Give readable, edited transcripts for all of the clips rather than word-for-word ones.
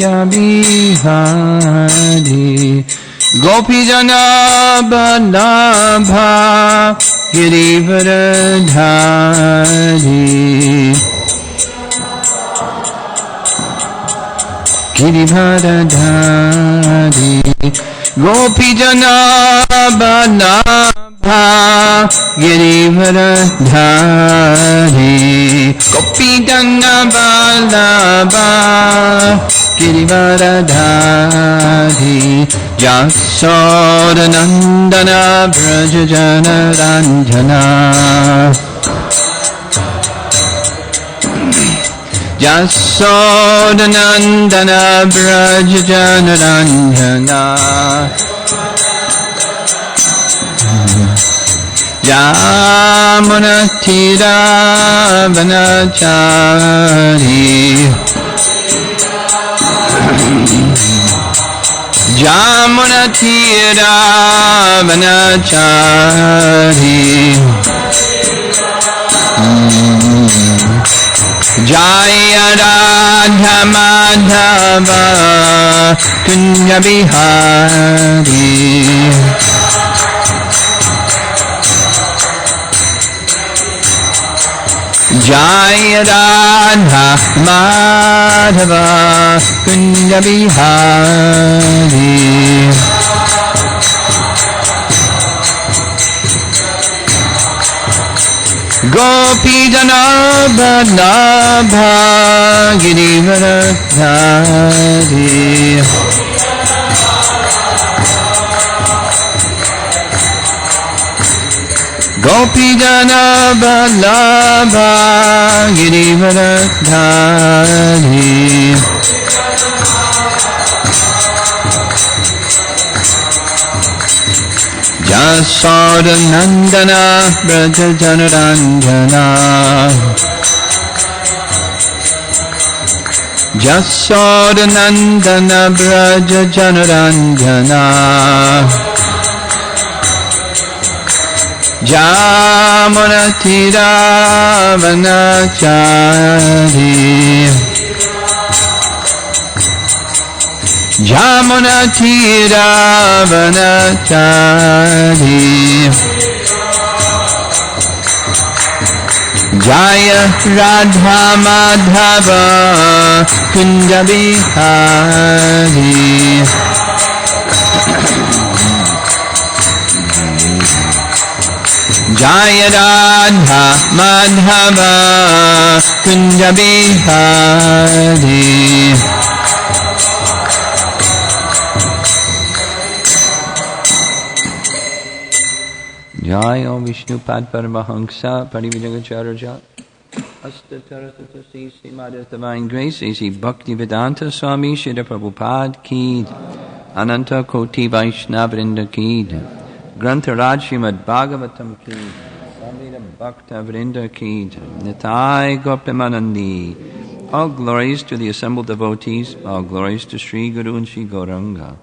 Kunja Bihari Gopijana Balabha Girivaradhari Girivardhari Gopijana Balabha Girivardhari Gopijana Balabha Girivardhari Jasodanandana Brajajana Ranjana Jasodanandana Brajajana Ranjana Yamunatira Vanachari Jamunatira Vanachari Jaya Radha Madhava Kunja Bihari Jaya Radha Madhava Kunja Bihari Gopijana Balabha Girivaradhari Gopijana Balabha Girivaradhari Jasodanandana Brajajana Ranjana Jasodanandana Brajajana Ranjana Jamunatira Vanachari Jamunatira Vanachari Jaya Radha Madhava Kunja Bihari Jaya Radha Madhava Kunja Bihari Jai Om Vishnu Pad Paramahamsa Parivijagacharya Astatarasatasi Srimad Divine Grace A.C. Bhaktivedanta Swami Srila Prabhupada Ki Ananta Koti Vaishnavrinda Ki Grantharaj Srimad Bhagavatam Ki Samveda Bhakta Vrinda Ki Nitai Goptamanandi. All glories to the assembled devotees, all glories to Sri Guru and Sri Gauranga.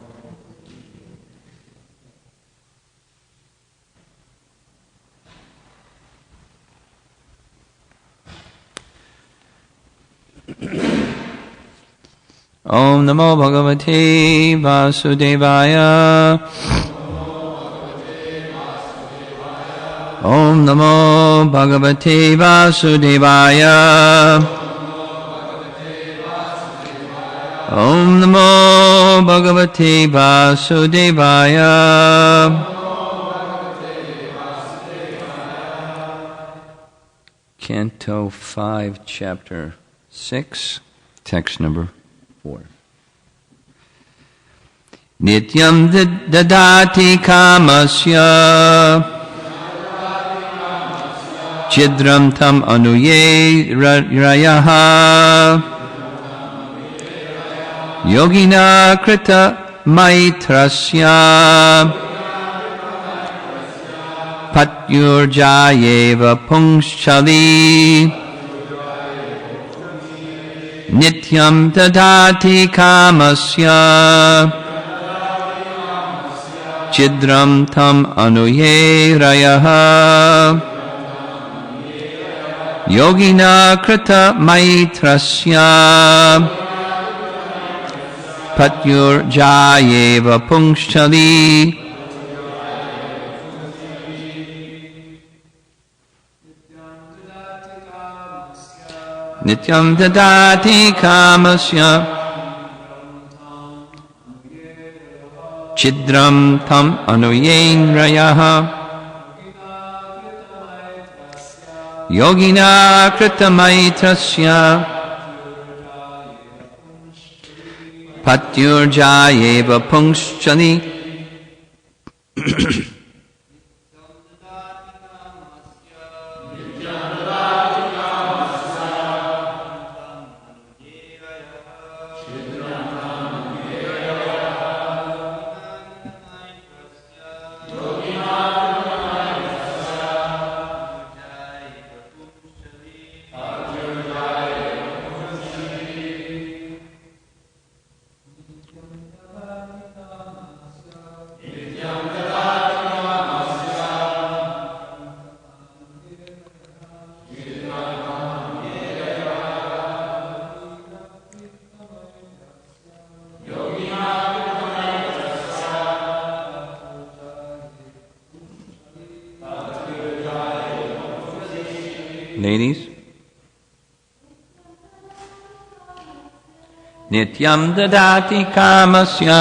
Om Namo Bhagavate Vasudevaya. Om Namo Bhagavate Vasudevaya. Om Namo Bhagavate Vasudevaya. Canto 5, Chapter 6, text number 4. Nityam dadati kamasya chidram tam anuye rayaha yogina krita maitrasya patyurjayeva pungshali nityam dadati kamasya chidram tam anuye rayaha yogina krita maitrasya Patyurjayeva Pungshali. Nityam dadati kamasya chidram tam anuyen rayaha yogina kritamaitrasya patyurjayeva pungshali. Ladies, Nityam dadati kamasya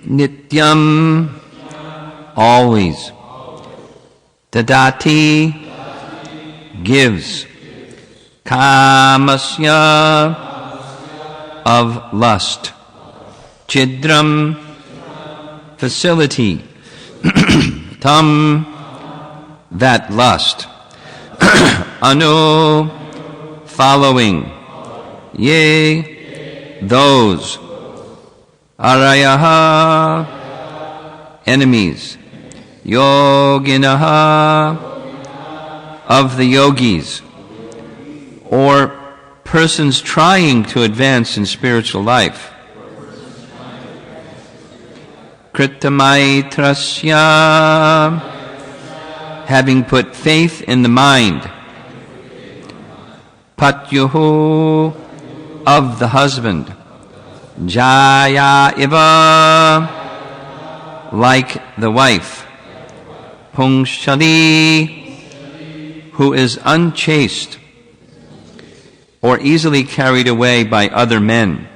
Nityam, always. Dadati, gives. Kamasya, of lust. Chidram, facility. Tam, that lust. Anu, following. Ye, those. Arayaha, enemies. Yoginaha, of the yogis, or persons trying to advance in spiritual life. Kritamaitrasya, having put faith in the mind. Patyuhu, of the husband. Jaya iva, like the wife. Pungshali, who is unchaste or easily carried away by other men.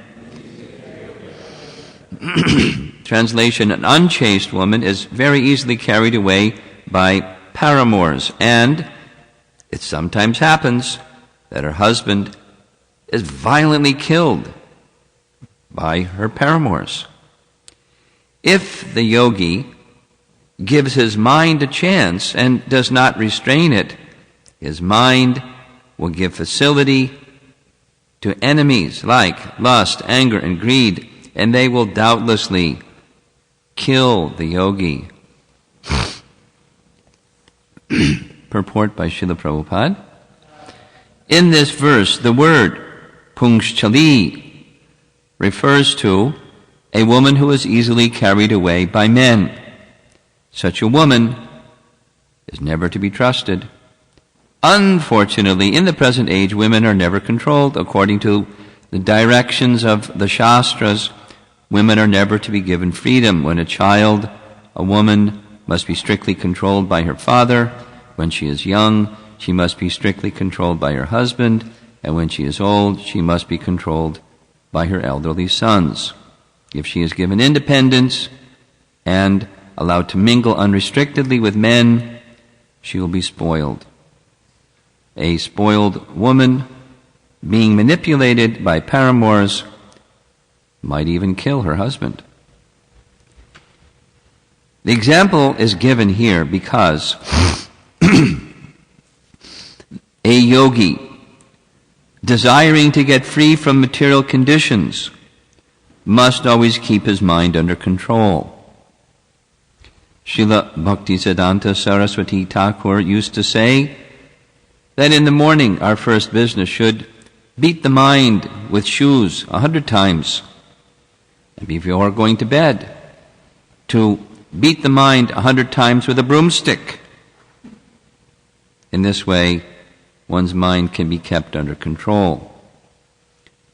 Translation: an unchaste woman is very easily carried away by paramours, and it sometimes happens that her husband is violently killed by her paramours. If the yogi gives his mind a chance and does not restrain it, his mind will give facility to enemies like lust, anger, and greed, and they will doubtlessly kill the yogi. Purport by Srila Prabhupada. In this verse, the word pungshali refers to a woman who is easily carried away by men. Such a woman is never to be trusted. Unfortunately, in the present age, women are never controlled according to the directions of the Shastras. Women are never to be given freedom. When a child, a woman must be strictly controlled by her father. When she is young, she must be strictly controlled by her husband. And when she is old, she must be controlled by her elderly sons. If she is given independence and allowed to mingle unrestrictedly with men, she will be spoiled. A spoiled woman, being manipulated by paramours, might even kill her husband. The example is given here because a yogi, desiring to get free from material conditions, must always keep his mind under control. Srila Bhaktisiddhanta Saraswati Thakur used to say that in the morning our first business should beat the mind with shoes 100 times. And before going to bed, to beat the mind 100 times with a broomstick. In this way, one's mind can be kept under control.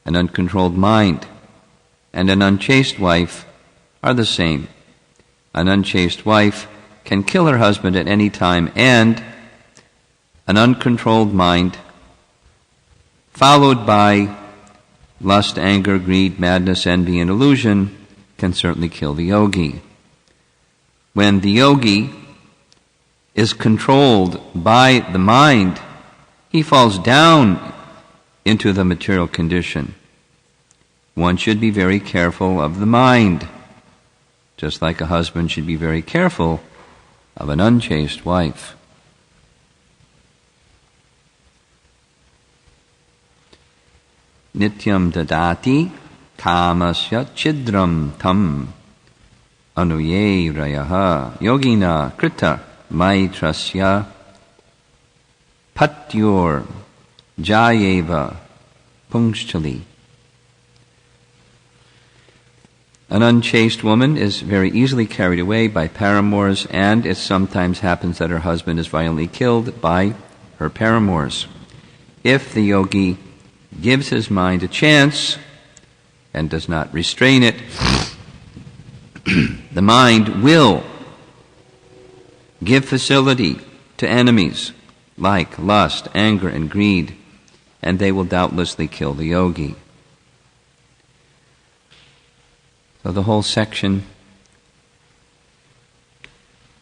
An uncontrolled mind and an unchaste wife are the same. An unchaste wife can kill her husband at any time, and an uncontrolled mind, followed by lust, anger, greed, madness, envy, and illusion, can certainly kill the yogi. When the yogi is controlled by the mind, he falls down into the material condition. One should be very careful of the mind, just like a husband should be very careful of an unchaste wife. Nityam dadati kamasya chidram tam anuye rayaha yogina krita maitrasya patyur jayeva pungshali. An unchaste woman is very easily carried away by paramours, and it sometimes happens that her husband is violently killed by her paramours. If the yogi gives his mind a chance and does not restrain it, the mind will give facility to enemies like lust, anger, and greed, and they will doubtlessly kill the yogi. So the whole section,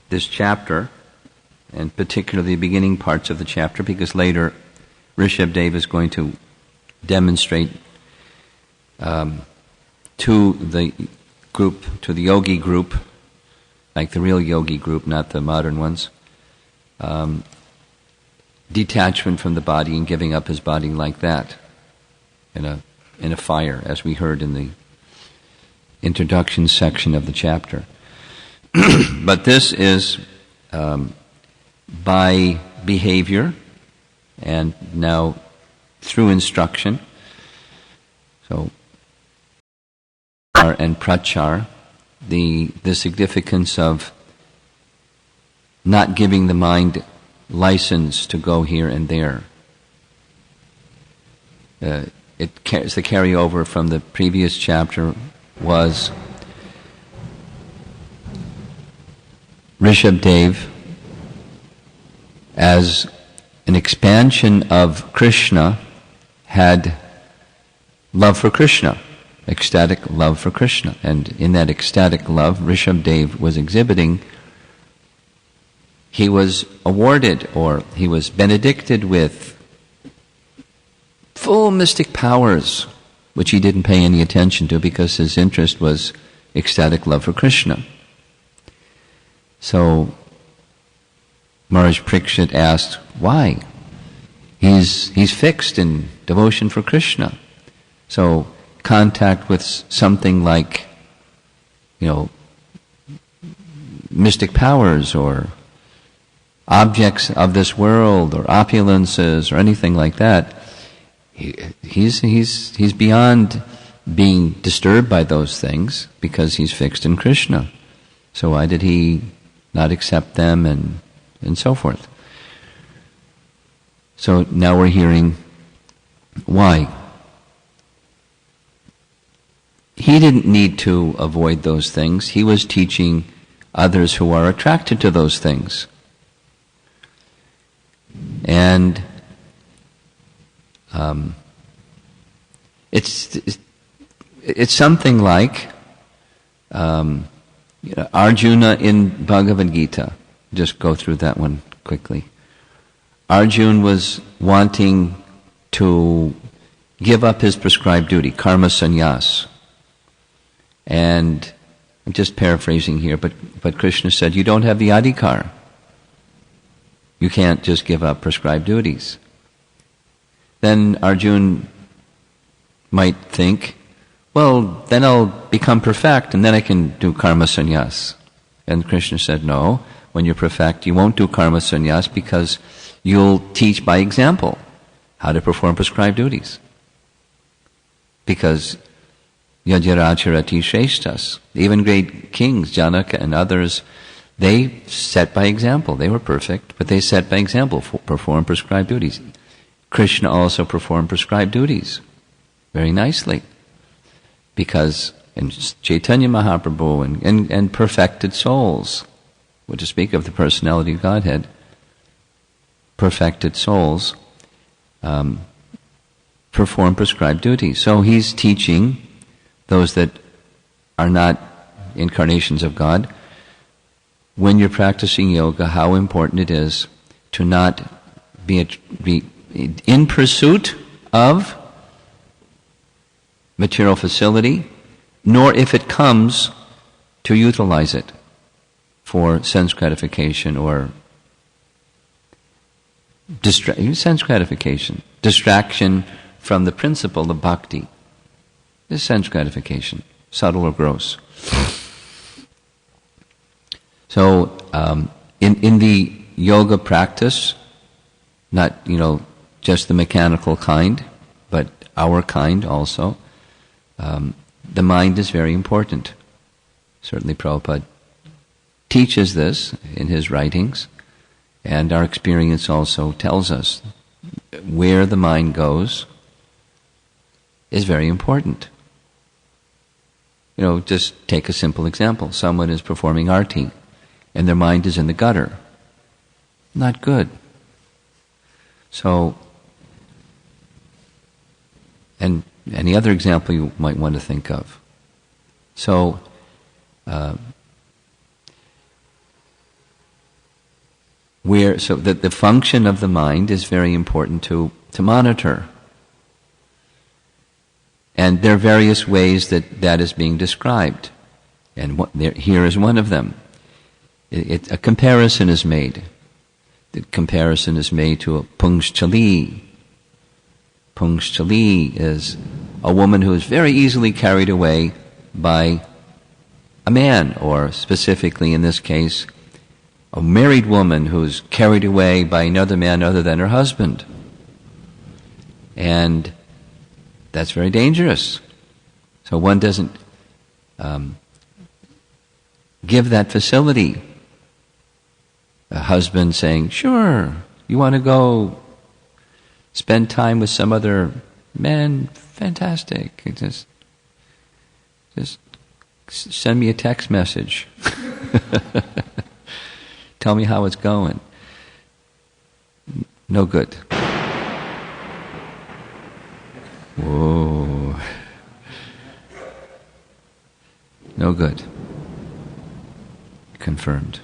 this chapter, and particularly the beginning parts of the chapter, because later Rishabdev is going to demonstrate to the group, to the yogi group, like the real yogi group, not the modern ones, detachment from the body and giving up his body like that in a fire, as we heard in the introduction section of the chapter. But this is by behavior and now through instruction. So, and prachar, the significance of not giving the mind license to go here and there. It's the carryover from the previous chapter was Rishabdev, as an expansion of Krishna, had love for Krishna, ecstatic love for Krishna. And in that ecstatic love Rishabdev was exhibiting, he was awarded, or he was benedicted with full mystic powers, which he didn't pay any attention to because his interest was ecstatic love for Krishna. So Maharaj Parikshit asked, why? He's fixed in devotion for Krishna. So contact with something like, mystic powers or objects of this world or opulences or anything like that, he's beyond being disturbed by those things because he's fixed in Krishna. So why did he not accept them and so forth? So now we're hearing why. He didn't need to avoid those things. He was teaching others who are attracted to those things. And it's something like Arjuna in Bhagavad-Gita. Just go through that one quickly. Arjuna was wanting to give up his prescribed duty, karma sannyas. And I'm just paraphrasing here, but Krishna said, you don't have the adhikar. You can't just give up prescribed duties. Then Arjuna might think, well, then I'll become perfect and then I can do karma sannyas. And Krishna said, no, when you're perfect, you won't do karma sannyas because you'll teach by example how to perform prescribed duties. Because Yajyaracharati Shreshtas, even great kings, Janaka and others, they set by example. They were perfect, but they set by example, perform prescribed duties. Krishna also performed prescribed duties very nicely. Because in Chaitanya Mahaprabhu and perfected souls, what to speak of the personality of Godhead, perfected souls perform prescribed duties. So he's teaching those that are not incarnations of God, when you're practicing yoga, how important it is to not be in pursuit of material facility, nor if it comes to utilize it for sense gratification or sense gratification, distraction from the principle of bhakti. This sense gratification, subtle or gross. So, in the yoga practice, not just the mechanical kind, but our kind also, the mind is very important. Certainly Prabhupada teaches this in his writings, and our experience also tells us where the mind goes is very important. Just take a simple example. Someone is performing arti, and their mind is in the gutter. Not good. So, and any other example you might want to think of. So, the function of the mind is very important to monitor. And there are various ways that is being described. And here is one of them. A comparison is made. The comparison is made to a pungschali. Pungschali is a woman who is very easily carried away by a man, or specifically in this case, a married woman who's carried away by another man other than her husband. And that's very dangerous. So one doesn't give that facility. A husband saying, sure, you want to go spend time with some other man? Fantastic. Just send me a text message. Tell me how it's going. No good. Whoa. No good. Confirmed.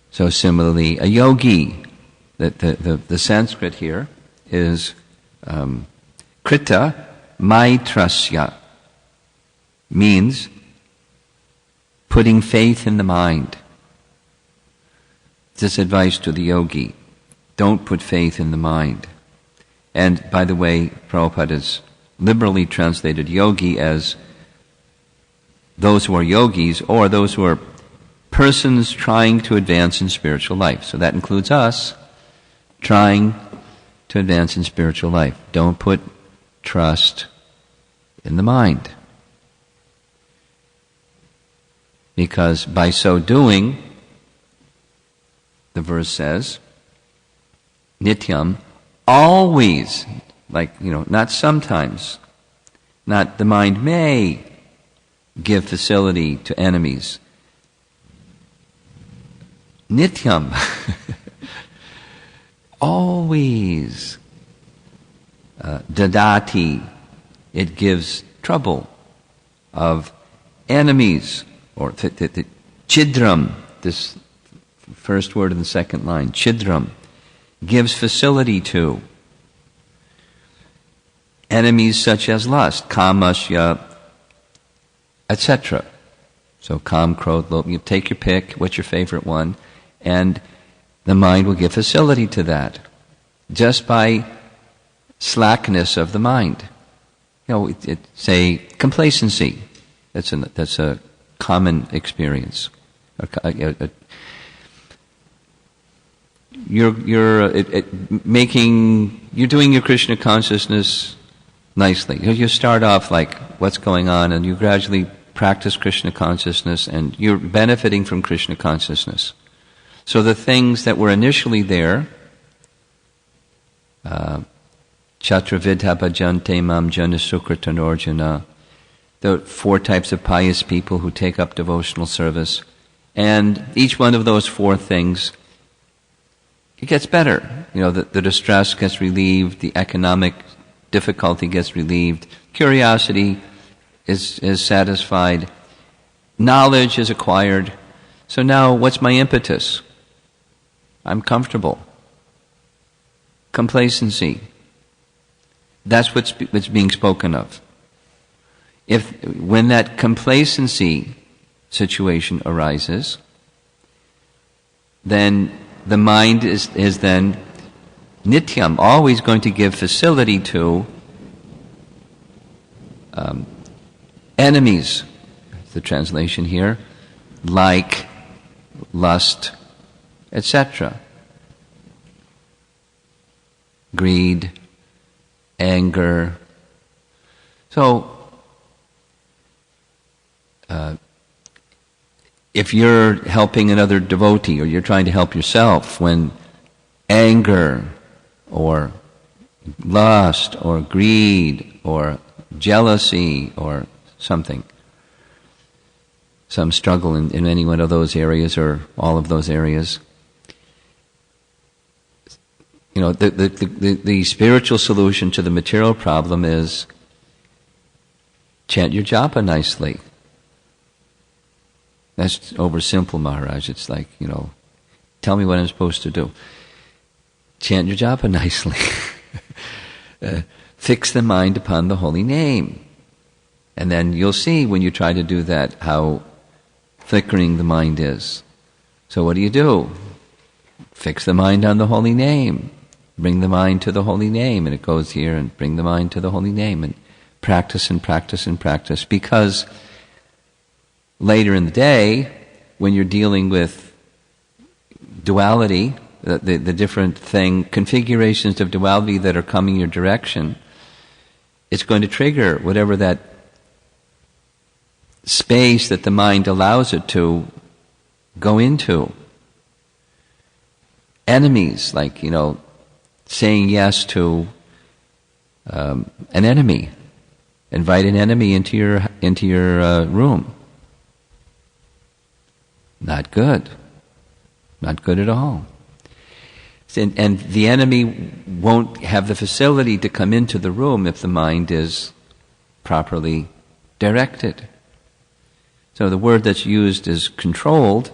So similarly, a yogi, the Sanskrit here is krita maitrasya, means putting faith in the mind. This advice to the yogi: don't put faith in the mind. And by the way, Prabhupada has liberally translated yogi as those who are yogis, or those who are persons trying to advance in spiritual life. So that includes us trying to advance in spiritual life. Don't put trust in the mind. Because by so doing, the verse says, nityam, always, not sometimes, not the mind may give facility to enemies. Nityam, always dadati, it gives trouble, of enemies, or chidram, this first word in the second line, chidram, gives facility to enemies such as lust, kamasya, etc. So kam, krodh, lobh, you take your pick, what's your favorite one, and the mind will give facility to that, just by slackness of the mind. Say complacency. That's a common experience. You're doing your Krishna consciousness nicely. You start off like what's going on, and you gradually practice Krishna consciousness, and you're benefiting from Krishna consciousness. So the things that were initially there, Chatravidha bhajante mam jana sukratan Arjuna, the 4 types of pious people who take up devotional service, and each one of those 4 things, it gets better. The distress gets relieved, the economic difficulty gets relieved, curiosity is satisfied, knowledge is acquired. So now, what's my impetus? I'm comfortable. Complacency. That's what's being spoken of. When that complacency situation arises, then the mind is then nityam, always going to give facility to enemies, the translation here, like lust, etc. Greed, anger. So, if you're helping another devotee, or you're trying to help yourself, when anger or lust or greed or jealousy or something, some struggle in any one of those areas or all of those areas, the spiritual solution to the material problem is chant your japa nicely. That's oversimple, Maharaj. It's like, tell me what I'm supposed to do. Chant your japa nicely. Fix the mind upon the holy name. And then you'll see when you try to do that how flickering the mind is. So what do? Fix the mind on the holy name. Bring the mind to the holy name. And it goes here, and bring the mind to the holy name. And practice and practice and practice. Because later in the day, when you're dealing with duality, the different configurations of duality that are coming your direction, it's going to trigger whatever that space that the mind allows it to go into. Enemies, like, saying yes to an enemy. Invite an enemy into your room. Not good. Not good at all. And the enemy won't have the facility to come into the room if the mind is properly directed. So the word that's used is controlled,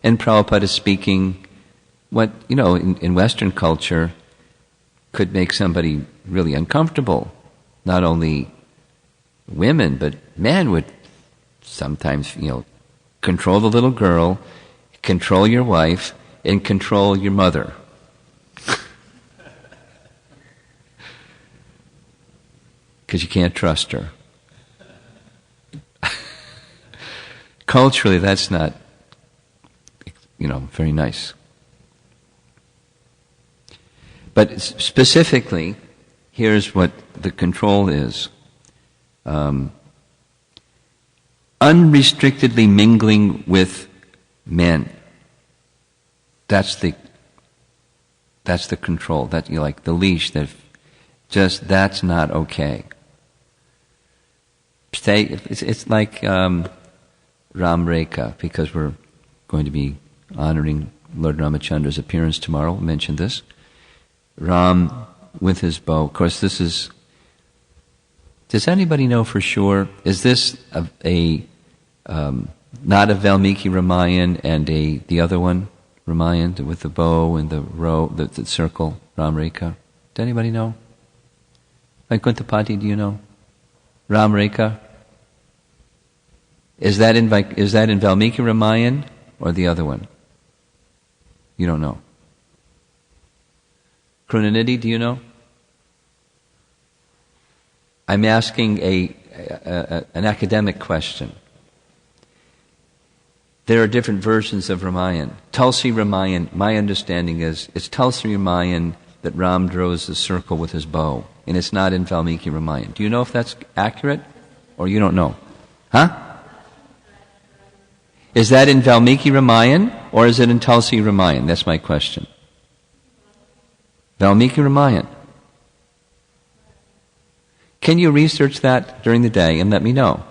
and Prabhupada is speaking what, in Western culture could make somebody really uncomfortable. Not only women, but men would sometimes, control the little girl, control your wife, and control your mother. Because you can't trust her. Culturally, that's not, very nice. But specifically, here's what the control is. Unrestrictedly mingling with men. That's the control. That like the leash. That's not okay. It's like Ram Rekha, because we're going to be honoring Lord Ramachandra's appearance tomorrow. We'll mention this. Ram with his bow. Of course, this is... Does anybody know for sure? Is this not a Valmiki Ramayan and the other one, Ramayan, with the bow and the row, the circle, Ram Rekha? Does anybody know? Vaikuntapati, do you know? Ram Rekha? Is that in Valmiki Ramayan or the other one? You don't know. Krunanidhi, do you know? I'm asking an academic question. There are different versions of Ramayan. Tulsi Ramayan, my understanding is, it's Tulsi Ramayan that Ram draws the circle with his bow, and it's not in Valmiki Ramayan. Do you know if that's accurate, or you don't know? Huh? Is that in Valmiki Ramayan, or is it in Tulsi Ramayan? That's my question. Valmiki Ramayan. Can you research that during the day and let me know?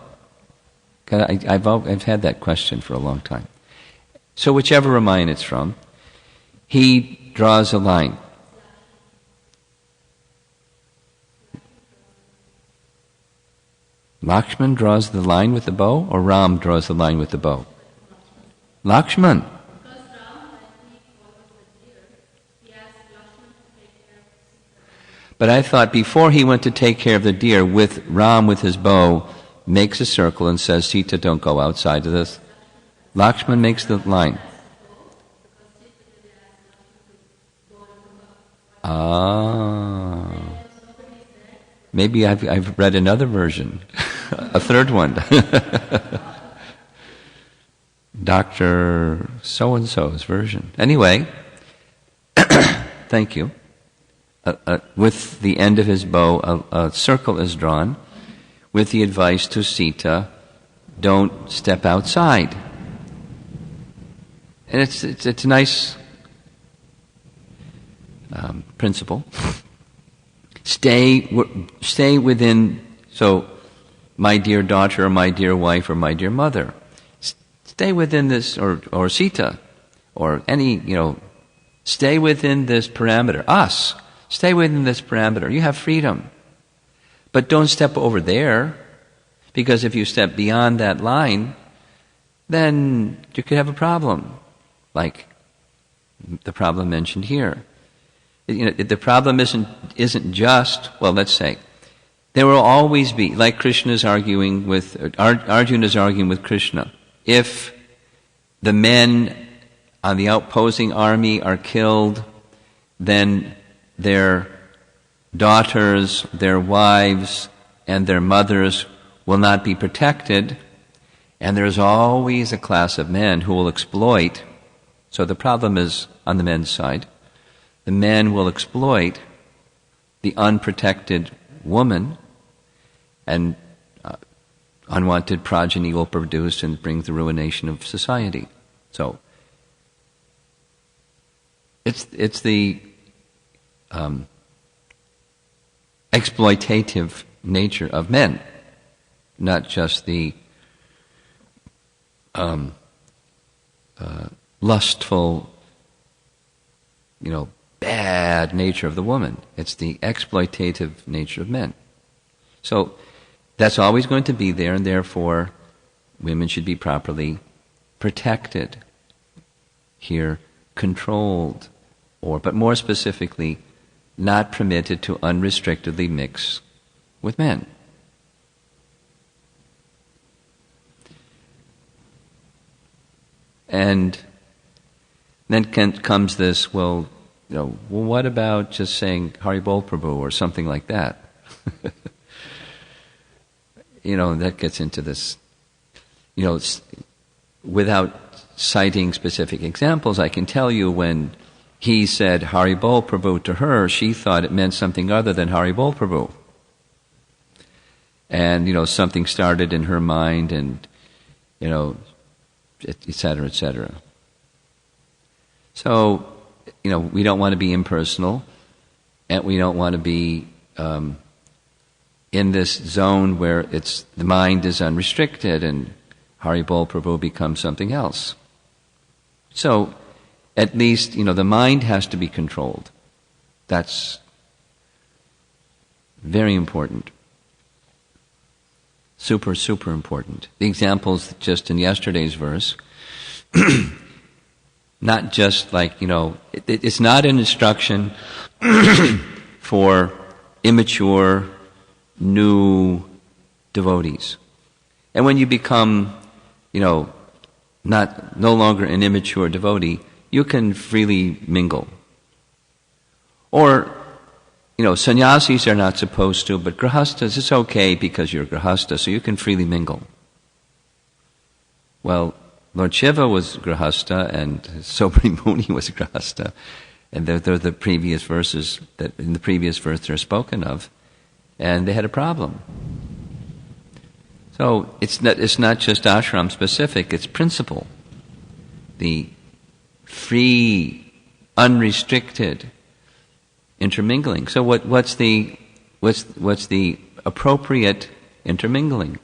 I've had that question for a long time. So whichever Ramayan it's from, he draws a line. Lakshman draws the line with the bow, or Ram draws the line with the bow? Lakshman. But I thought before he went to take care of the deer, with Ram with his bow, makes a circle and says, Sita, don't go outside of this. Lakshman makes the line. Maybe I've read another version, a third one. Dr. So-and-so's version. Anyway, thank you. With the end of his bow, a circle is drawn with the advice to Sita, don't step outside. And it's a nice principle. Stay within, so my dear daughter or my dear wife or my dear mother, stay within this, or Sita, or any, stay within this parameter. Us, stay within this parameter. You have freedom. But don't step over there, because if you step beyond that line, then you could have a problem, like the problem mentioned here. The problem isn't just, well, let's say, there will always be, like Krishna's arguing with, Arjuna's arguing with Krishna, if the men on the opposing army are killed, then their daughters, their wives, and their mothers will not be protected, and there's always a class of men who will exploit. So the problem is on the men's side. The men will exploit the unprotected woman, and unwanted progeny will produce and bring the ruination of society. So it's the exploitative nature of men, not just the lustful, bad nature of the woman. It's the exploitative nature of men. So that's always going to be there, and therefore women should be properly protected. Here, controlled, but more specifically, not permitted to unrestrictedly mix with men. And then comes this, well, what about just saying Hari Bol Prabhu or something like that? That gets into this, without citing specific examples, I can tell you when he said Hari Bol Prabhu to her, she thought it meant something other than Hari Bol Prabhu. And, something started in her mind and, et cetera, et cetera. So, we don't want to be impersonal, and we don't want to be in this zone where the mind is unrestricted and Hari Bol Prabhu becomes something else. So, at least, the mind has to be controlled. That's Very important. Super, super important. The examples just in yesterday's verse, not just like, it's not an instruction for immature, new devotees. And when you become, no longer an immature devotee, you can freely mingle. Or, sannyasis are not supposed to, but grahastas, it's okay because you're grahasta, so you can freely mingle. Well, Lord Shiva was grahasta, and Sobri Muni was grahasta, and they're the previous verses that in the previous verse they're spoken of, and they had a problem. So it's not just ashram specific; it's principle. The free, unrestricted intermingling. So what's the appropriate intermingling?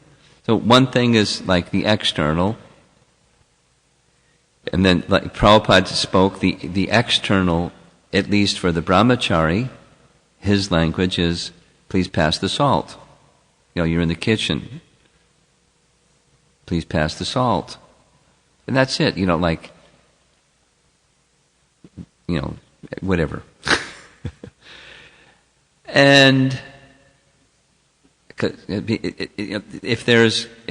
So one thing is like the external, and then like Prabhupada spoke, the external, at least for the brahmachari, his language is, please pass the salt. You're in the kitchen. Please pass the salt. And that's it, whatever. And if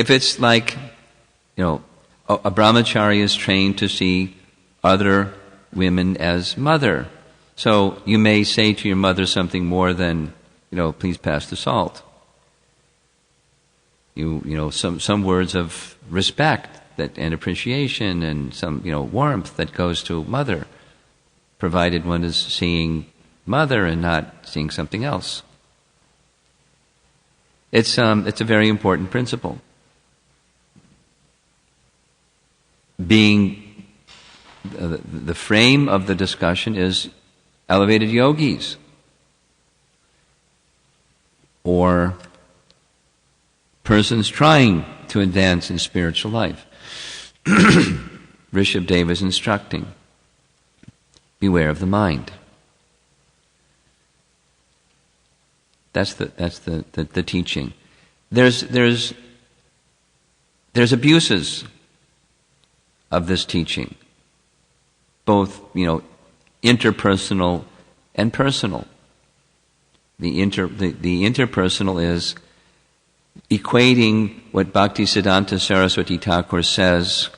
it's like, a brahmachari is trained to see other women as mother. So you may say to your mother something more than, please pass the salt. Some words of respect and appreciation and some, warmth that goes to mother, provided one is seeing mother and not seeing something else. It's a very important principle. Being the frame of the discussion is elevated yogis or persons trying to advance in spiritual life. Rishabdeva is instructing, beware of the mind. That's the teaching. There's abuses of this teaching, both interpersonal and personal. The interpersonal is equating what Bhaktisiddhanta Saraswati Thakur says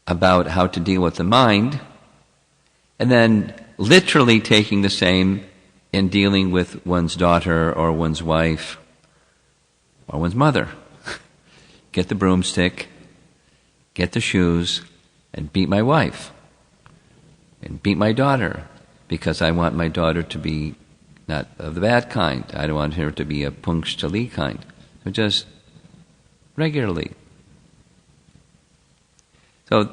about how to deal with the mind, and then literally taking the same in dealing with one's daughter or one's wife or one's mother. Get the broomstick, get the shoes, and beat my wife. And beat my daughter, because I want my daughter to be not of the bad kind. I don't want her to be a punkshtali kind. So just regularly. So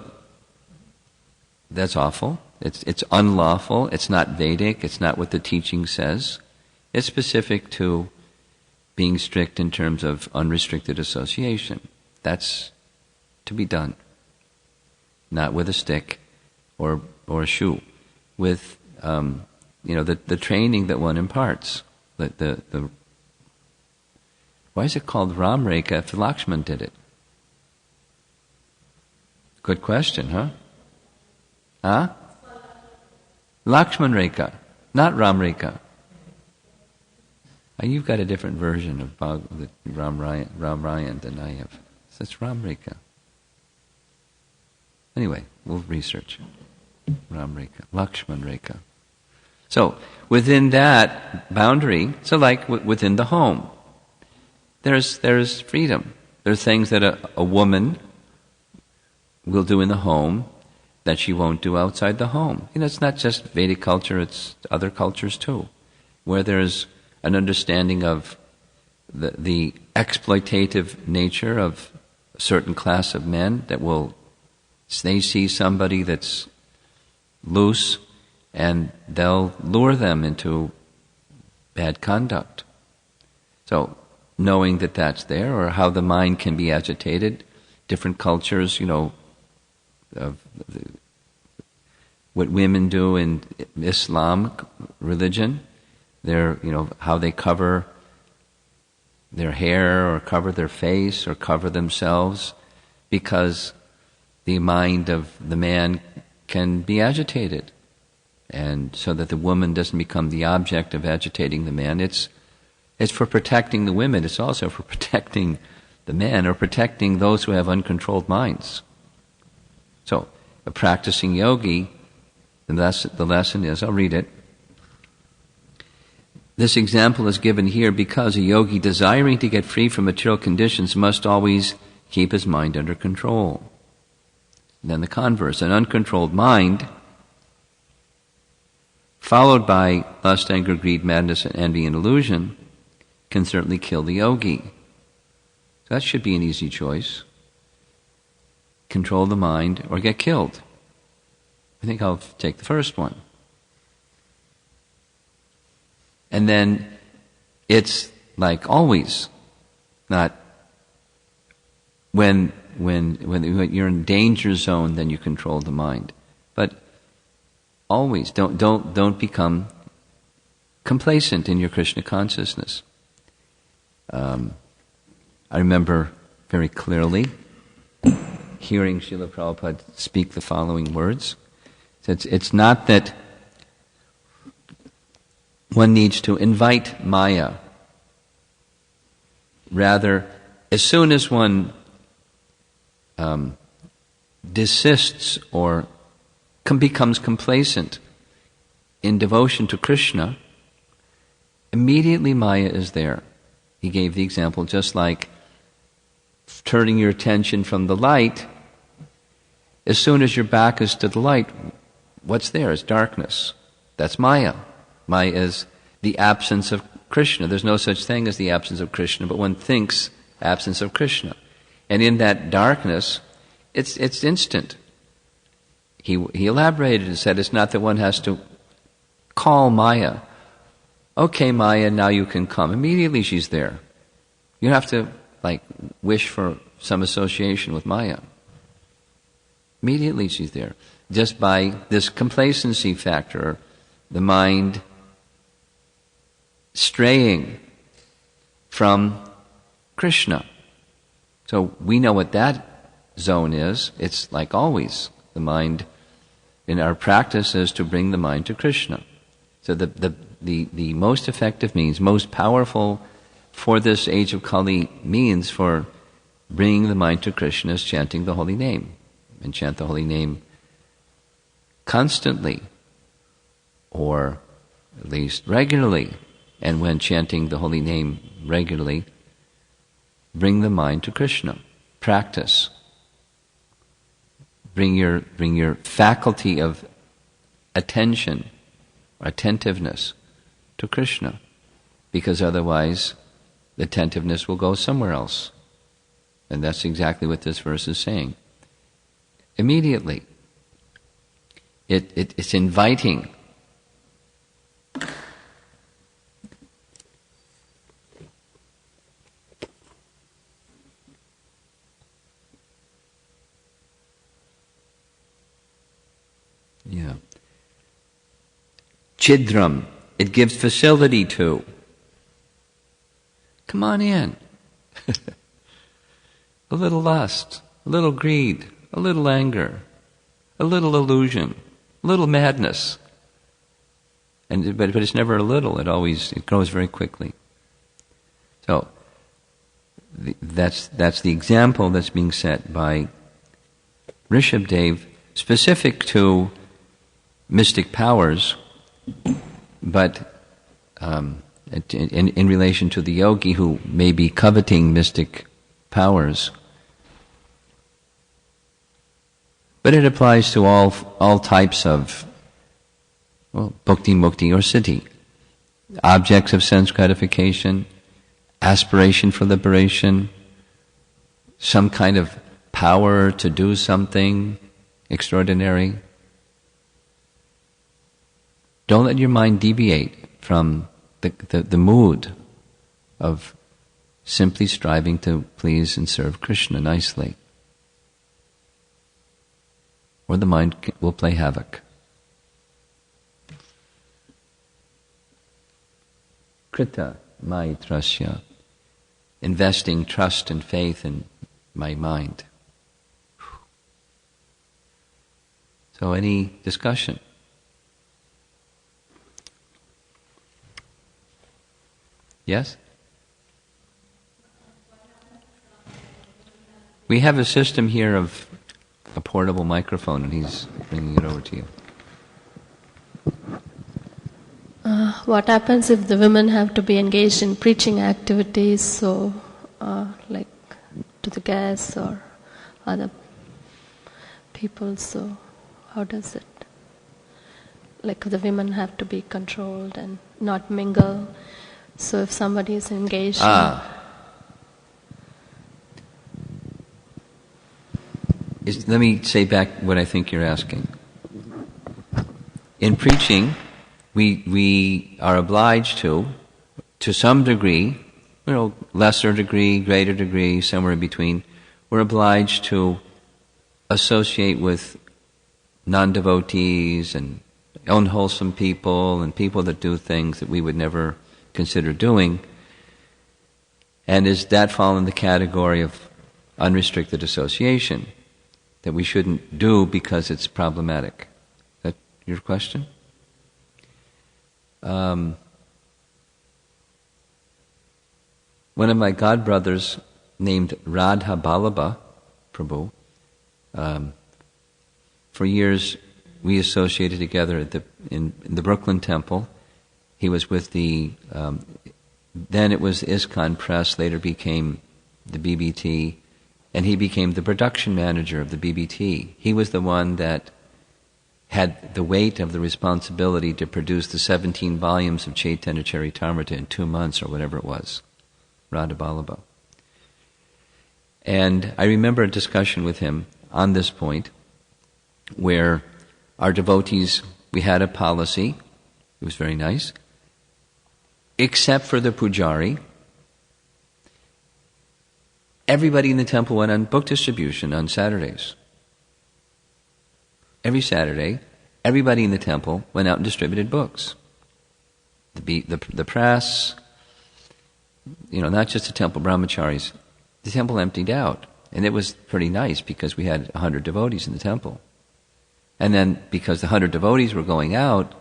that's awful. It's unlawful. It's not Vedic. It's not what the teaching says. It's specific to being strict in terms of unrestricted association. That's to be done. Not with a stick or a shoe. With the training that one imparts. The why is it called Ram Rekha if Lakshman did it? Good question, huh? Huh? Lakshman Rekha, not Ram Rekha. You've got a different version of Ram Ryan than I have. So it's Ram Rekha. Anyway, we'll research. Ram Rekha, Lakshman Rekha. So within that boundary, so like within the home, there's freedom. There are things that a woman will do in the home that she won't do outside the home. It's not just Vedic culture, it's other cultures too, where there's an understanding of the exploitative nature of a certain class of men that they see somebody that's loose and they'll lure them into bad conduct. So knowing that that's there, or how the mind can be agitated, different cultures, of what women do in Islam religion, how they cover their hair or cover their face or cover themselves, because the mind of the man can be agitated. And so that the woman doesn't become the object of agitating the man. It's for protecting the women. It's also for protecting the men, or protecting those who have uncontrolled minds. So, a practicing yogi, the lesson is, I'll read it. This example is given here because a yogi desiring to get free from material conditions must always keep his mind under control. And then the converse, an uncontrolled mind, followed by lust, anger, greed, madness, and envy and illusion, can certainly kill the yogi. So that should be an easy choice. Control the mind or get killed. I think I'll take the first one. And then it's like always, not when you're in danger zone, then you control the mind. But always, don't become complacent in your Krishna consciousness. I remember very clearly hearing Srila Prabhupada speak the following words. It's not that one needs to invite Maya. Rather, as soon as one desists or becomes complacent in devotion to Krishna, immediately Maya is there. He gave the example, just like turning your attention from the light. As soon as your back is to the light, what's there is darkness. That's Maya. Maya is the absence of Krishna. There's no such thing as the absence of Krishna, but one thinks absence of Krishna. And in that darkness, it's instant. He elaborated and said it's not that one has to call Maya. Okay, Maya, now you can come. Immediately she's there. You don't have to wish for some association with Maya. Immediately she's there. Just by this complacency factor, the mind straying from Krishna. So we know what that zone is. It's like always. The mind, in our practice, is to bring the mind to Krishna. So the most effective means, most powerful for this age of Kali means for bringing the mind to Krishna is chanting the holy name. And chant the holy name constantly, or at least regularly. And when chanting the holy name regularly, bring the mind to Krishna. Practice. Bring your faculty of attention, attentiveness to Krishna, because otherwise the attentiveness will go somewhere else. And that's exactly what this verse is saying. Immediately. It's inviting. Yeah. Chidram, it gives facility to. Come on in. A little lust, a little greed, a little anger, a little illusion, a little madness. But it's never a little, it grows very quickly. So, that's the example that's being set by Rishabdev, specific to mystic powers, but in relation to the yogi who may be coveting mystic powers. But it applies to all types of bhakti, mukti, or siddhi. Objects of sense gratification, aspiration for liberation, some kind of power to do something extraordinary. Don't let your mind deviate from the mood of simply striving to please and serve Krishna nicely, or the mind will play havoc. Krita maitrasya. Investing trust and faith in my mind. So any discussion? Yes? We have a system here of a portable microphone, and he's bringing it over to you. What happens if the women have to be engaged in preaching activities, so like to the guests or other people, so how does it? Like the women have to be controlled and not mingle, so if somebody is engaged let me say back what I think you're asking. In preaching, we are obliged to some degree, lesser degree, greater degree, somewhere in between, we're obliged to associate with non-devotees and unwholesome people and people that do things that we would never consider doing. And does that fall in the category of unrestricted association that we shouldn't do because it's problematic? Is that your question? One of my godbrothers, named Radha Ballabha Prabhu, for years we associated together in the Brooklyn Temple. He was with then it was ISKCON Press, later became the BBT, and he became the production manager of the BBT. He was the one that had the weight of the responsibility to produce the 17 volumes of Chaitanya Charitamrita in 2 months or whatever it was, Radha Ballabha. And I remember a discussion with him on this point where our devotees, we had a policy, it was very nice, except for the pujari. Everybody in the temple went on book distribution on Saturdays. Every Saturday, everybody in the temple went out and distributed books. The press, not just the temple brahmacharis. The temple emptied out. And it was pretty nice because we had 100 devotees in the temple. And then because the 100 devotees were going out,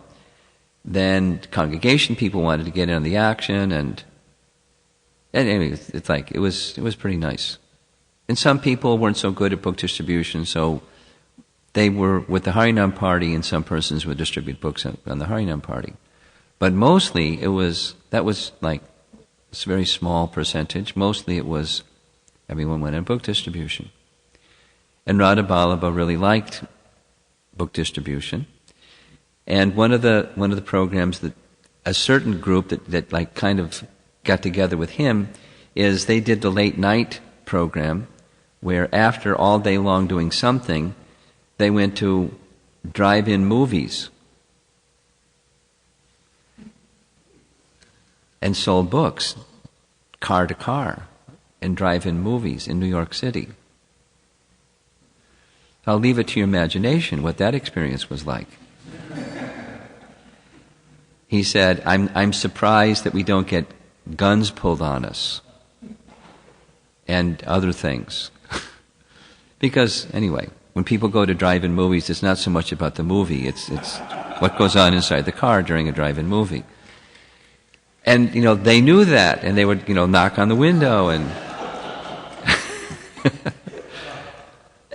then congregation people wanted to get in on the action, and anyway, it was pretty nice. And some people weren't so good at book distribution, so they were with the Harinam party, and some persons would distribute books on the Harinam party. But mostly that was like a very small percentage. Mostly it was everyone went on book distribution. And Radha Ballabha really liked book distribution. And one of the programs that a certain group that like kind of got together with him is they did the late night program where after all day long doing something, they went to drive-in movies and sold books, car to car, and drive-in movies in New York City. I'll leave it to your imagination what that experience was like. He said, I'm surprised that we don't get guns pulled on us and other things. Because, anyway, when people go to drive-in movies, it's not so much about the movie, it's what goes on inside the car during a drive-in movie. And, they knew that, and they would, knock on the window and...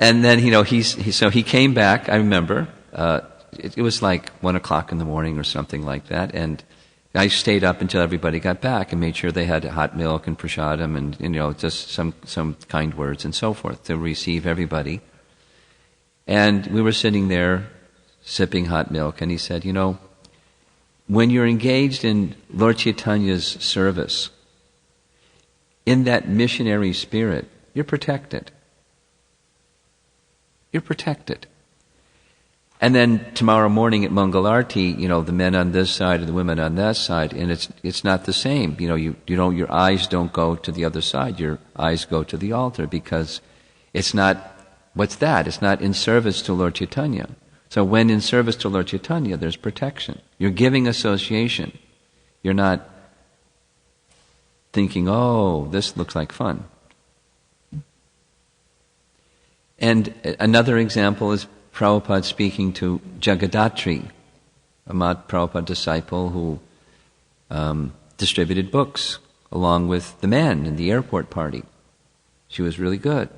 And then, so he came back, I remember, it was like 1 o'clock in the morning or something like that, and I stayed up until everybody got back and made sure they had hot milk and prasadam and, just some kind words and so forth to receive everybody. And we were sitting there sipping hot milk, and he said, when you're engaged in Lord Chaitanya's service, in that missionary spirit, you're protected. You're protected. And then tomorrow morning at Mangalarti, the men on this side and the women on that side, and it's not the same. Your eyes don't go to the other side. Your eyes go to the altar because it's not, what's that? It's not in service to Lord Chaitanya. So when in service to Lord Chaitanya, there's protection. You're giving association. You're not thinking, oh, this looks like fun. And another example is Prabhupada speaking to Jagadatri, a Prabhupada disciple who distributed books along with the men in the airport party. She was really good.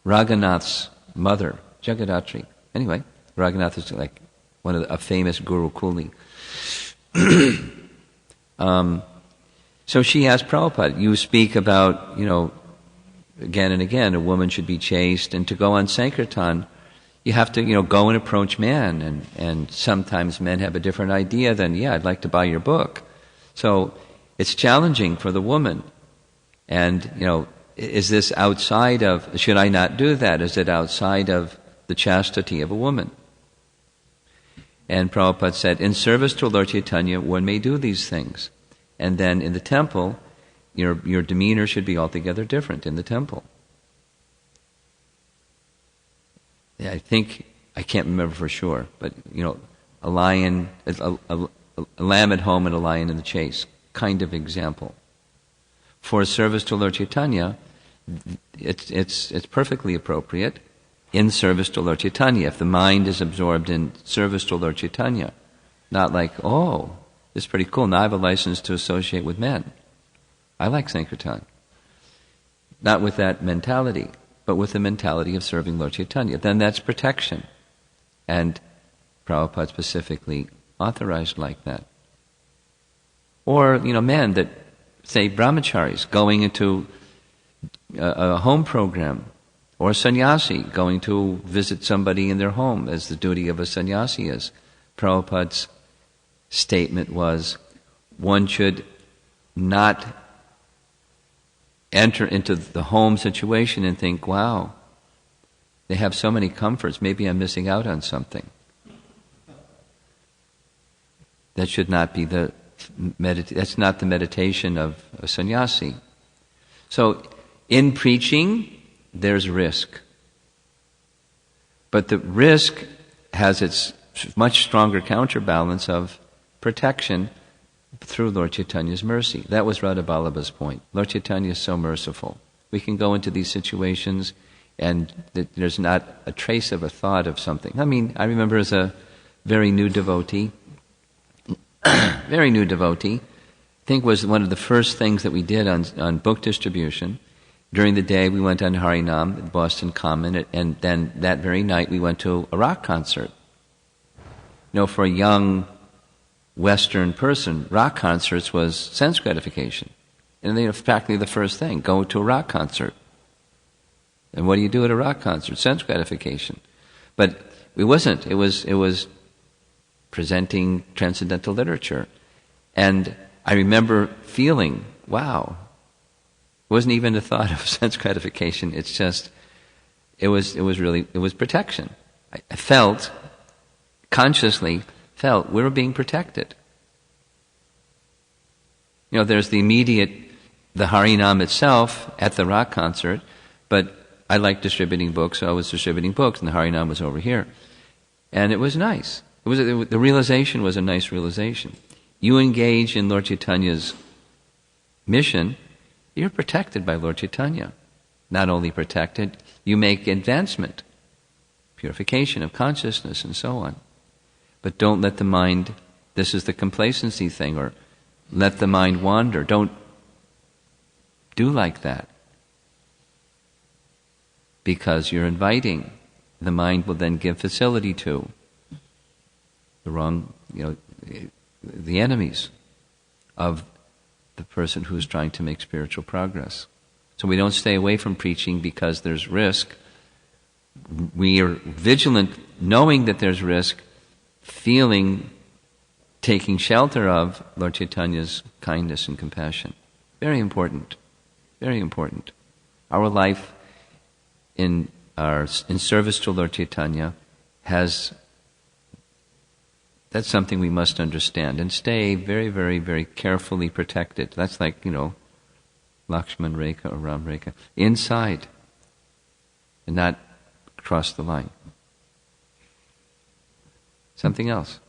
Raghunath's mother, Jagadatri. Anyway, Raghunath is like a famous Guru Kuli. So she asked Prabhupada, you speak about, again and again, a woman should be chaste, and to go on Sankirtan, you have to, go and approach men, and sometimes men have a different idea than, I'd like to buy your book. So it's challenging for the woman. And, is this outside of, should I not do that? Is it outside of the chastity of a woman? And Prabhupada said, in service to Lord Chaitanya, one may do these things. And then in the temple, your demeanor should be altogether different in the temple. Yeah, I can't remember for sure, but, a lamb at home and a lion in the chase kind of example. For service to Lord Chaitanya, it's perfectly appropriate in service to Lord Chaitanya. If the mind is absorbed in service to Lord Chaitanya, not like, oh, this is pretty cool, now I have a license to associate with men. I like Sankirtan. Not with that mentality, but with the mentality of serving Lord Chaitanya. Then that's protection. And Prabhupada specifically authorized like that. Or, men that, say, brahmacharis going into a home program, or a sannyasi going to visit somebody in their home, as the duty of a sannyasi is. Prabhupada's statement was, one should not enter into the home situation and think, wow, they have so many comforts, maybe I'm missing out on something. That should not be that's not the meditation of a sannyasi. So, in preaching, there's risk. But the risk has its much stronger counterbalance of protection through Lord Chaitanya's mercy. That was Radha Vallabha's point. Lord Chaitanya is so merciful. We can go into these situations and there's not a trace of a thought of something. I remember as a very new devotee, I think was one of the first things that we did on book distribution. During the day we went on Harinam at Boston Common, and then that very night we went to a rock concert. For a young Western person, rock concerts was sense gratification. And they were practically the first thing, go to a rock concert. And what do you do at a rock concert? Sense gratification. But it wasn't. It was presenting transcendental literature. And I remember feeling, wow, it wasn't even a thought of sense gratification. It's just, it was protection. I consciously felt we were being protected. There's the Harinam itself at the rock concert, but I like distributing books, so I was distributing books, and the Harinam was over here. And it was nice. The realization was a nice realization. You engage in Lord Chaitanya's mission, you're protected by Lord Chaitanya. Not only protected, you make advancement, purification of consciousness, and so on. But don't let the mind, this is the complacency thing, or let the mind wander. Don't do like that. Because you're inviting. The mind will then give facility to the wrong, the enemies of the person who is trying to make spiritual progress. So we don't stay away from preaching because there's risk. We are vigilant, knowing that there's risk, taking shelter of Lord Chaitanya's kindness and compassion. Very important. Very important. Our life in service to Lord Chaitanya that's something we must understand and stay very, very, very carefully protected. That's like, Lakshman Rekha or Ram Rekha. Inside. And not cross the line. Something else.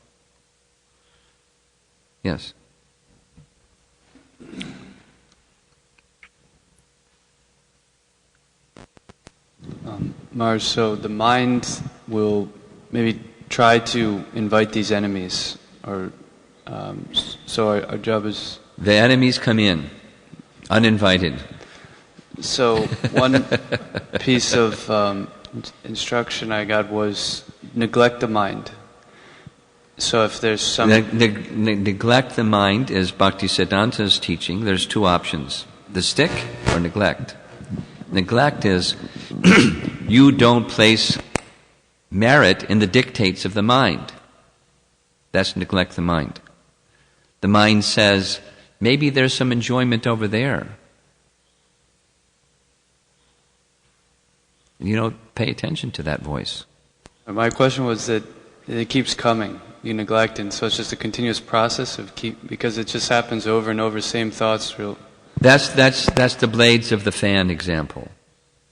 Yes. Maharaj, so the mind will maybe try to invite these enemies, or so our job is... The enemies come in, uninvited. So one piece of instruction I got was neglect the mind. So if there's some... Neglect the mind is Bhaktisiddhanta's teaching. There's two options: the stick or neglect. Neglect is you don't place merit in the dictates of the mind. That's neglect the mind. The mind says, maybe there's some enjoyment over there. You don't pay attention to that voice. My question was that it keeps coming. You neglect, and so it's just a continuous process of because it just happens over and over, same thoughts. That's the blades of the fan example.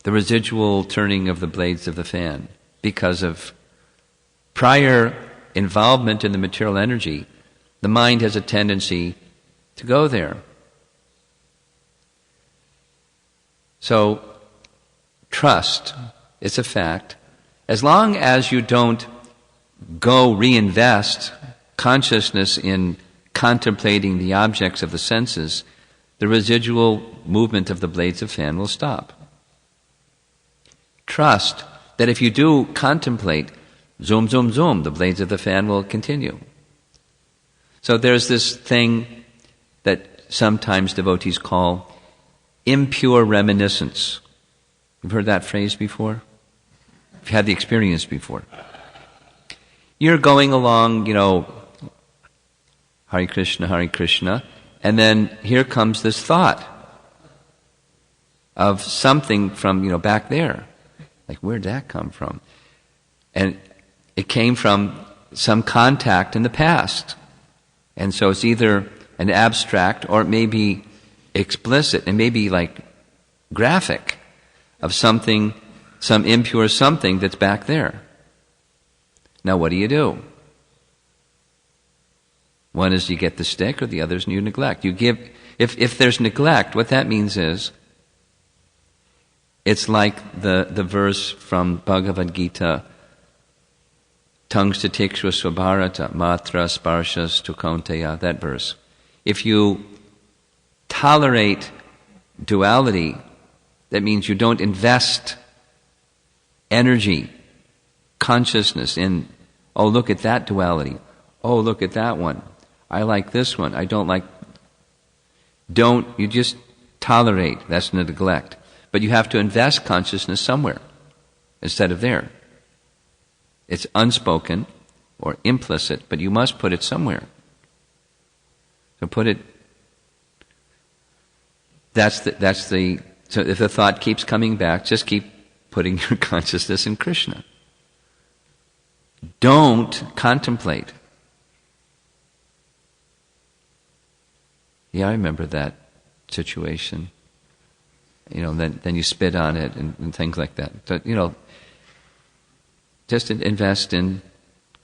The residual turning of the blades of the fan. Because of prior involvement in the material energy, the mind has a tendency to go there. So, trust, it's a fact. As long as you don't go reinvest consciousness in contemplating the objects of the senses, the residual movement of the blades of fan will stop. Trust that if you do contemplate, zoom, zoom, zoom, the blades of the fan will continue. So there's this thing that sometimes devotees call impure reminiscence. You've heard that phrase before? You've had the experience before. You're going along, Hare Krishna, and then here comes this thought of something from, back there. Like, where'd that come from? And it came from some contact in the past. And so it's either an abstract or it may be explicit, and maybe like graphic of something, some impure something that's back there. Now what do? One is you get the stick, or the other is you neglect. You give, if there's neglect, what that means is, it's like the verse from Bhagavad-Gita, Tangsta tikshva swabharata, matra sparshas tu kaunteya, that verse. If you tolerate duality, that means you don't invest energy, consciousness in, oh, look at that duality. Oh, look at that one. I like this one. I don't like... You just tolerate. That's neglect. But you have to invest consciousness somewhere instead of there. It's unspoken or implicit, but you must put it somewhere. So put it... So if the thought keeps coming back, just keep putting your consciousness in Krishna. Don't contemplate. Yeah, I remember that situation. Then you spit on it and things like that. So, just invest in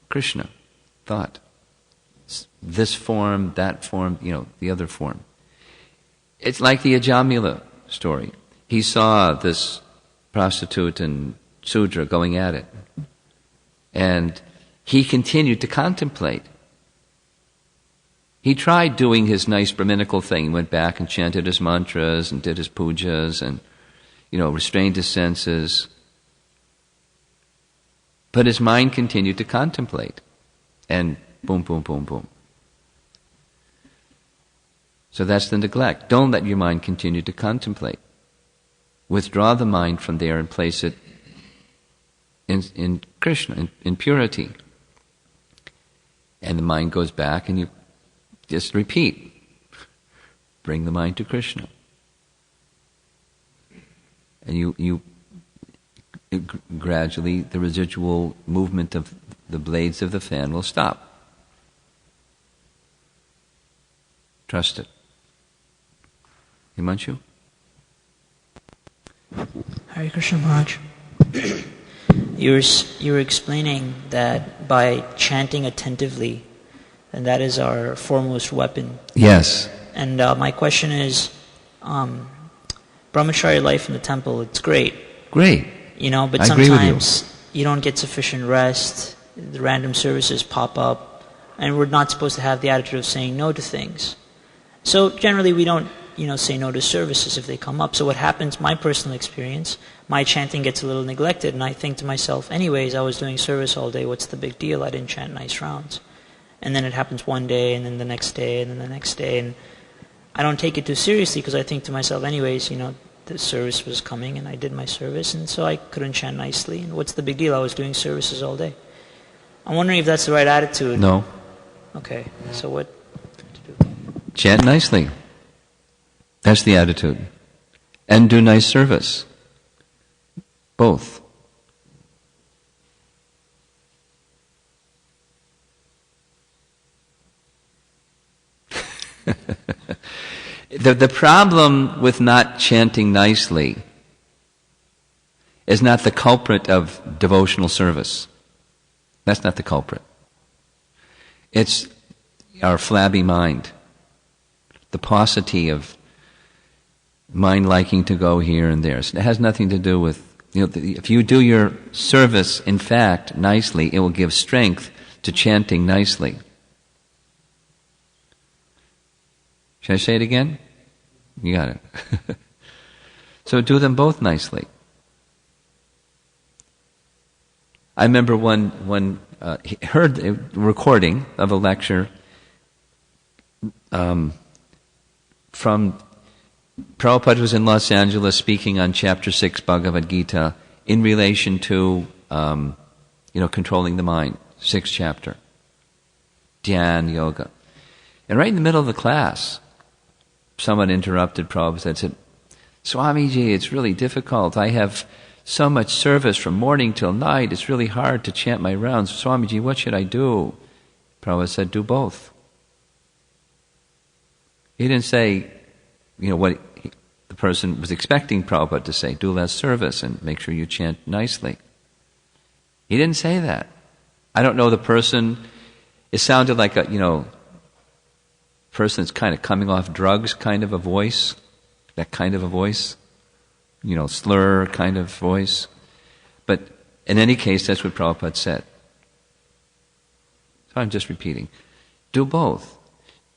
Krishna, thought. This form, that form, the other form. It's like the Ajamila story. He saw this prostitute and Sudra going at it. And he continued to contemplate. He tried doing his nice Brahminical thing. He went back and chanted his mantras and did his pujas and, restrained his senses. But his mind continued to contemplate. And boom, boom, boom, boom. So that's the neglect. Don't let your mind continue to contemplate. Withdraw the mind from there and place it in Krishna, in purity. And the mind goes back and you just repeat. Bring the mind to Krishna. And you gradually, the residual movement of the blades of the fan will stop. Trust it. Himanshu? Hare Krishna Maharaj. You were explaining that by chanting attentively, and that is our foremost weapon. Yes. And my question is, brahmachari life in the temple, it's great. Great. But I agree with you. sometimes you don't get sufficient rest, the random services pop up, and we're not supposed to have the attitude of saying no to things. So generally we don't, say no to services if they come up. So what happens, my personal experience, my chanting gets a little neglected, and I think to myself, anyways, I was doing service all day, what's the big deal? I didn't chant nice rounds. And then it happens one day, and then the next day, and then the next day, and I don't take it too seriously because I think to myself, anyways, the service was coming and I did my service, and so I couldn't chant nicely, and what's the big deal? I was doing services all day. I'm wondering if that's the right attitude. No. Okay, so what to do? Chant nicely. That's the attitude. And do nice service. Both. The problem with not chanting nicely is not the culprit of devotional service. That's not the culprit. It's our flabby mind. The paucity of mind liking to go here and there. So it has nothing to do with, if you do your service, in fact, nicely, it will give strength to chanting nicely. Should I say it again? You got it. So do them both nicely. I remember heard a recording of a lecture from Prabhupada was in Los Angeles speaking on Chapter 6 Bhagavad-Gita in relation to controlling the mind, 6th chapter, Dhyan Yoga. And right in the middle of the class, someone interrupted Prabhupada and said, Swamiji, it's really difficult. I have so much service from morning till night. It's really hard to chant my rounds. Swamiji, what should I do? Prabhupada said, do both. He didn't say, what the person was expecting Prabhupada to say, do less service and make sure you chant nicely. He didn't say that. I don't know the person. It sounded like a, person that's kind of coming off drugs kind of a voice, that kind of a voice, slur kind of voice. But in any case, that's what Prabhupada said. So I'm just repeating. Do both.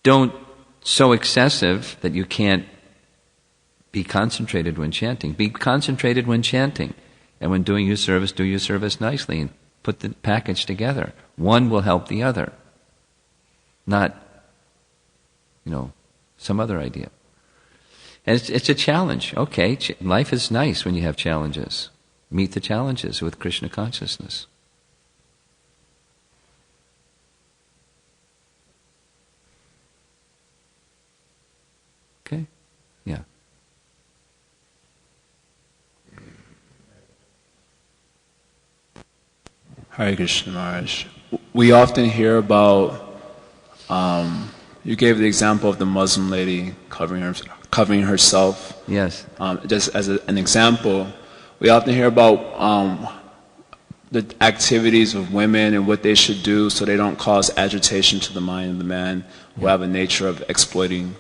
Don't so excessive that you can't be concentrated when chanting. Be concentrated when chanting. And when doing your service, do your service nicely and put the package together. One will help the other. Not some other idea. And it's a challenge. Okay, life is nice when you have challenges. Meet the challenges with Krishna consciousness. Okay? Yeah. Hare Krishna Maharaj. We often hear about you gave the example of the Muslim lady covering herself. Yes. Just as an example, we often hear about the activities of women and what they should do so they don't cause agitation to the mind of the man who have a nature of exploiting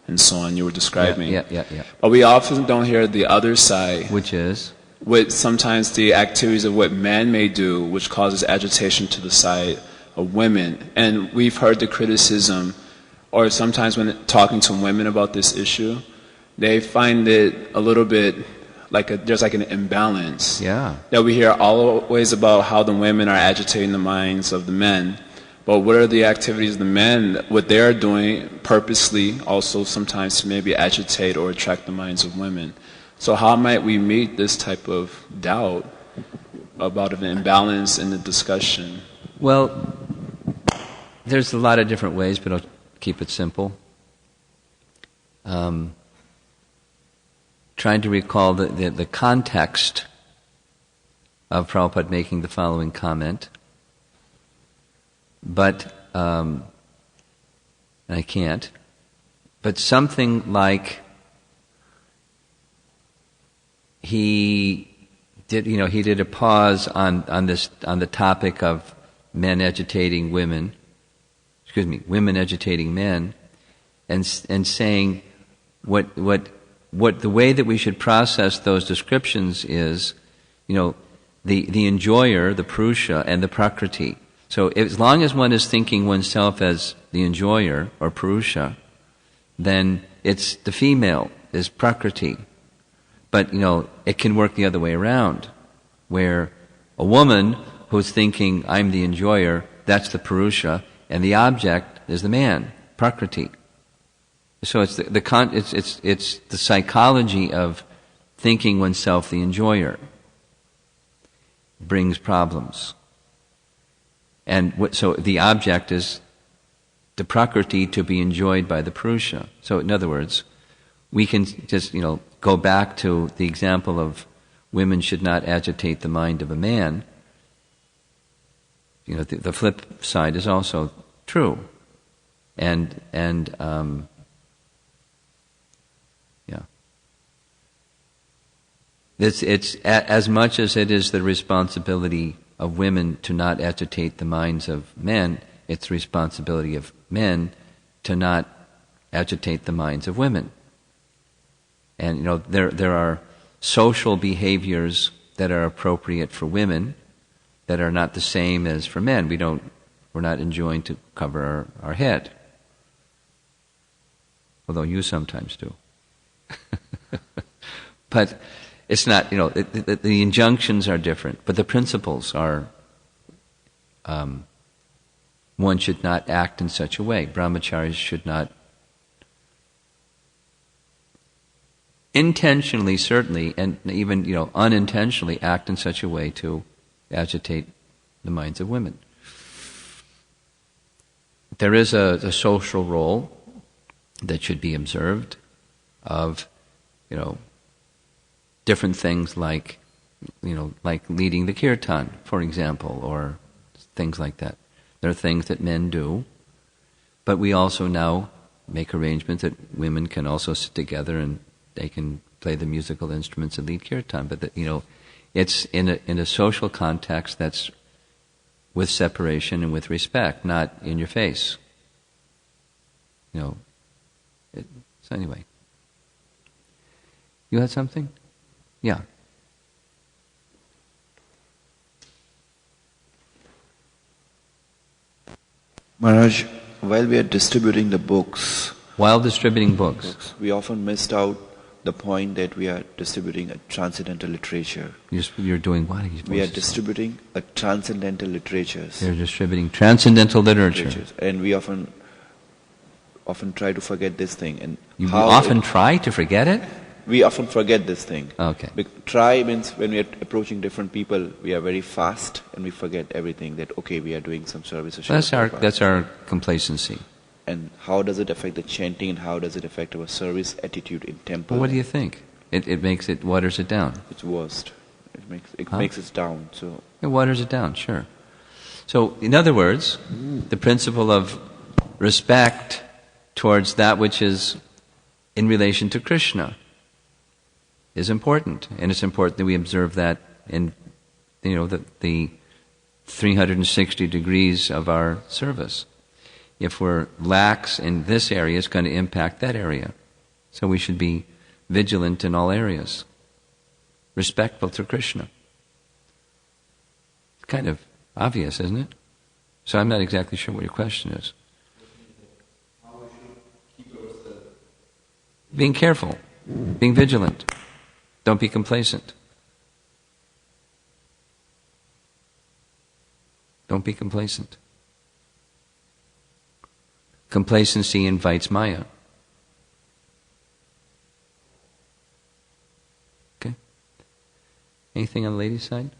and so on. You were describing. Yeah. But we often don't hear the other side. Which is? With sometimes the activities of what men may do, which causes agitation to the side of women. And we've heard the criticism, or sometimes when talking to women about this issue, they find it a little bit there's an imbalance. Yeah. That we hear always about how the women are agitating the minds of the men, but what are the activities of the men, what they're doing purposely also sometimes to maybe agitate or attract the minds of women. So how might we meet this type of doubt about an imbalance in the discussion? Well, there's a lot of different ways, but I'll keep it simple. Trying to recall the context of Prabhupada making the following comment. But, I can't. But something like he did a pause on the topic of men agitating women, women agitating men, and saying what the way that we should process those descriptions is the enjoyer, the Purusha, and the Prakriti. So as long as one is thinking oneself as the enjoyer or Purusha, then it's the female is Prakriti. But, it can work the other way around, where a woman who's thinking, I'm the enjoyer, that's the Purusha, and the object is the man, Prakriti. So it's it's the psychology of thinking oneself the enjoyer brings problems. And so the object is the Prakriti to be enjoyed by the Purusha. So in other words, we can just, go back to the example of women should not agitate the mind of a man. The flip side is also true. And It's as much as it is the responsibility of women to not agitate the minds of men, it's the responsibility of men to not agitate the minds of women. And there are social behaviors that are appropriate for women that are not the same as for men. We're not enjoined to cover our head, although you sometimes do. But it's not, the injunctions are different, but the principles are, one should not act in such a way. Brahmacharis should not intentionally, certainly, and even, unintentionally act in such a way to agitate the minds of women. There is a social role that should be observed of, different things like leading the kirtan, for example, or things like that. There are things that men do, but we also now make arrangements that women can also sit together and they can play the musical instruments and lead kirtan. But it's in a social context that's with separation and with respect, not in your face. So anyway, you had something? Yeah. Maharaj, while we are distributing the books, we often missed out the point that we are distributing a transcendental literature. You're doing what? We are distributing a transcendental literatures. You're distributing transcendental literature. And we often try to forget this thing. And you often try to forget it? We often forget this thing. Okay. Try means when we are approaching different people, we are very fast and we forget everything that, okay, we are doing some service. That's our complacency. And how does it affect the chanting and how does it affect our service attitude in temple? Well, what do you think? It waters it down. It's worst. It makes it down. So it waters it down, sure. So in other words, the principle of respect towards that which is in relation to Krishna is important, and it's important that we observe that in the 360 degrees of our service. If we're lax in this area, it's going to impact that area. So we should be vigilant in all areas, respectful to Krishna. It's kind of obvious, isn't it? So I'm not exactly sure what your question is. Being careful, being vigilant. Don't be complacent. Don't be complacent. Complacency invites Maya. Okay? Anything on the ladies' side?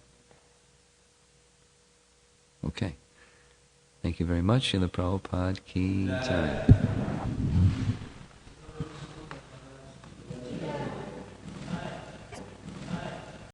Okay. Thank you very much. Srila Prabhupada ki jai.